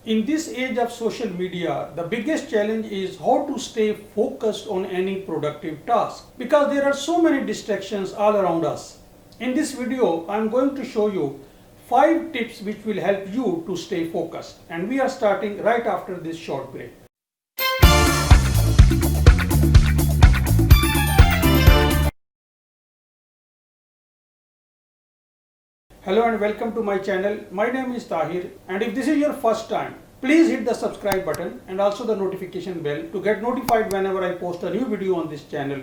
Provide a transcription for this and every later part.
In this age of social media, the biggest challenge is how to stay focused on any productive task because there are so many distractions all around us. In this video, I am going to show you 5 tips which will help you to stay focused, and we are starting right after this short break. Hello and welcome to my channel. My name is Tahir, and if this is your first time, please hit the subscribe button and also the notification bell to get notified whenever I post a new video on this channel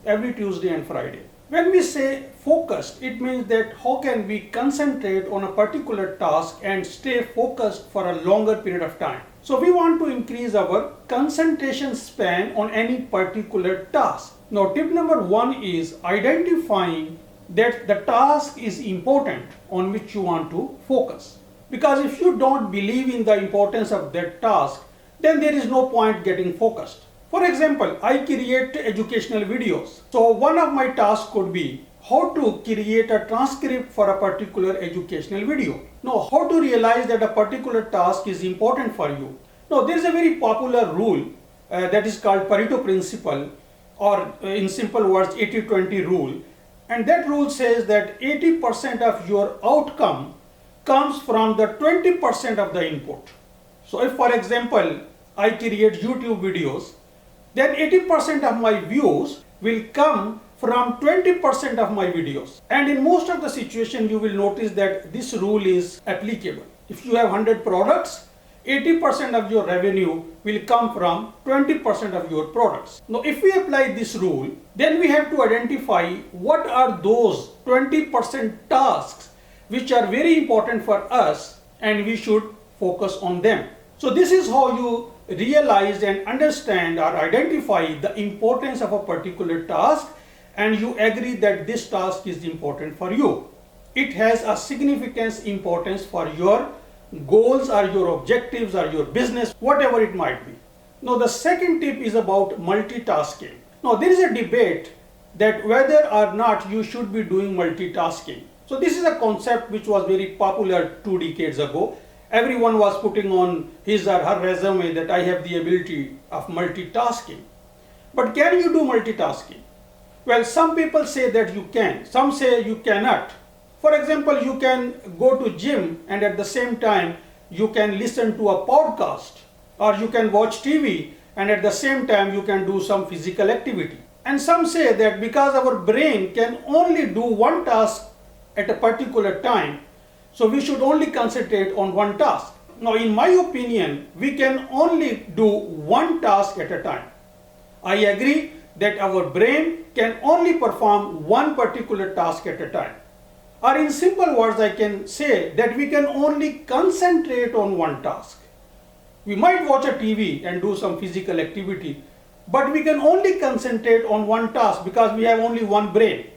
every Tuesday and Friday. When we say focused, it means that how can we concentrate on a particular task and stay focused for a longer period of time. So we want to increase our concentration span on any particular task. Now tip number 1 is identifying that the task is important on which you want to focus. Because if you don't believe in the importance of that task, then there is no point getting focused. For example, I create educational videos. So one of my tasks could be how to create a transcript for a particular educational video. Now, how to realize that a particular task is important for you. Now, there is a very popular rule that is called Pareto principle, or in simple words, 80-20 rule. And that rule says that 80% of your outcome comes from the 20% of the input. So if, for example, I create YouTube videos, then 80% of my views will come from 20% of my videos. And in most of the situation, you will notice that this rule is applicable. If you have 100 products, 80% of your revenue will come from 20% of your products. Now, if we apply this rule, then we have to identify what are those 20% tasks which are very important for us and we should focus on them. So this is how you realize and understand or identify the importance of a particular task, and you agree that this task is important for you. It has a significant importance for your goals or your objectives or your business, whatever it might be. Now the second tip is about multitasking. Now there is a debate that whether or not you should be doing multitasking. So this is a concept which was very popular 2 decades ago. Everyone was putting on his or her resume that I have the ability of multitasking. But can you do multitasking? Well, some people say that you can, some say you cannot. For example, you can go to gym and at the same time you can listen to a podcast, or you can watch TV and at the same time you can do some physical activity. And some say that because our brain can only do one task at a particular time, so we should only concentrate on one task. Now, in my opinion, we can only do one task at a time. I agree that our brain can only perform one particular task at a time. Or in simple words, I can say that we can only concentrate on one task. We might watch a TV and do some physical activity, but we can only concentrate on one task because we have only one brain.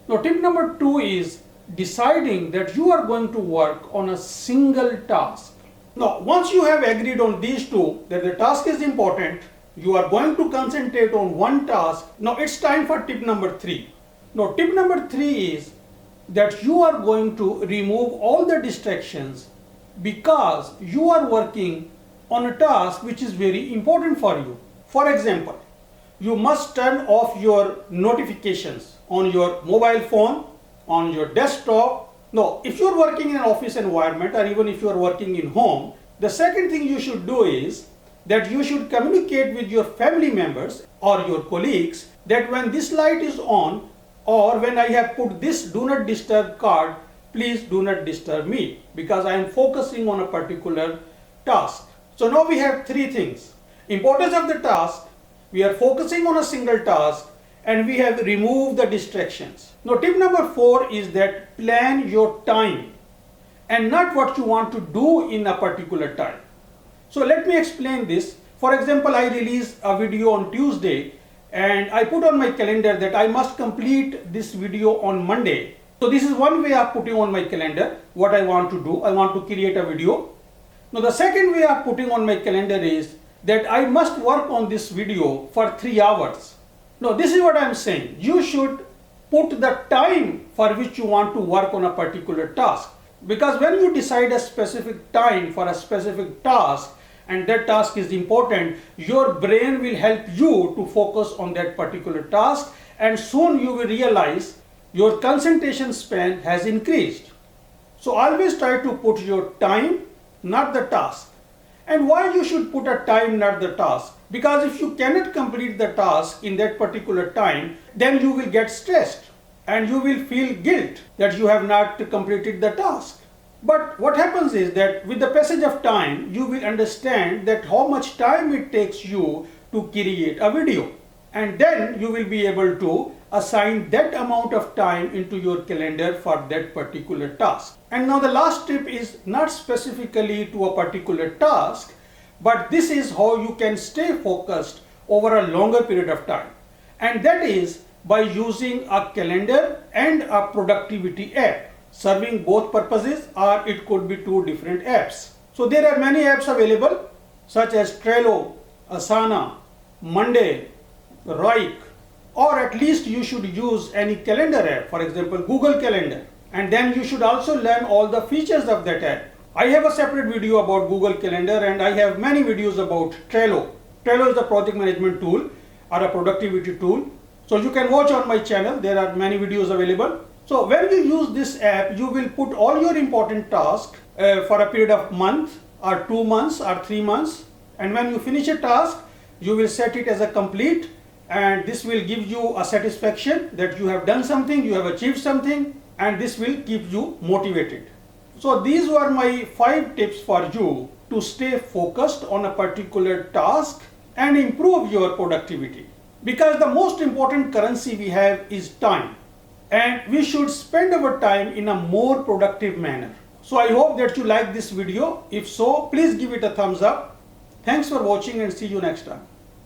Now, tip number 2 is deciding that you are going to work on a single task. Now, once you have agreed on these two, that the task is important, you are going to concentrate on one task. Now, it's time for tip number 3. Now, tip number 3 is that you are going to remove all the distractions because you are working on a task which is very important for you. For example, you must turn off your notifications on your mobile phone, on your desktop. Now, if you're working in an office environment or even if you're working in home, the second thing you should do is that you should communicate with your family members or your colleagues that when this light is on, or when I have put this do not disturb card, please do not disturb me because I am focusing on a particular task. So now we have 3 things. Importance of the task, we are focusing on a single task, and we have removed the distractions. Now tip number 4 is that plan your time and not what you want to do in a particular time. So let me explain this. For example, I release a video on Tuesday and I put on my calendar that I must complete this video on Monday. So this is one way of putting on my calendar what I want to do. I want to create a video. Now the second way of putting on my calendar is that I must work on this video for 3 hours. Now this is what I am saying. You should put the time for which you want to work on a particular task. Because when you decide a specific time for a specific task and that task is important, your brain will help you to focus on that particular task, and soon you will realize your concentration span has increased. So always try to put your time, not the task. And why you should put a time, not the task? Because if you cannot complete the task in that particular time, then you will get stressed and you will feel guilt that you have not completed the task. But what happens is that with the passage of time, you will understand that how much time it takes you to create a video. And then you will be able to assign that amount of time into your calendar for that particular task. And now the last tip is not specifically to a particular task, but this is how you can stay focused over a longer period of time. And that is by using a calendar and a productivity app, serving both purposes, or it could be two different apps. So there are many apps available such as Trello, Asana, Monday, Wrike, or at least you should use any calendar app, for example Google Calendar, and then you should also learn all the features of that app. I have a separate video about Google Calendar and I have many videos about Trello. Trello is a project management tool or a productivity tool. So you can watch on my channel, there are many videos available. So when you use this app, you will put all your important tasks for a period of month or 2 months or 3 months, and when you finish a task, you will set it as a complete, and this will give you a satisfaction that you have done something, you have achieved something, and this will keep you motivated. So these were my 5 tips for you to stay focused on a particular task and improve your productivity. Because the most important currency we have is time, and we should spend our time in a more productive manner. So I hope that you like this video. If so, please give it a thumbs up. Thanks for watching and see you next time.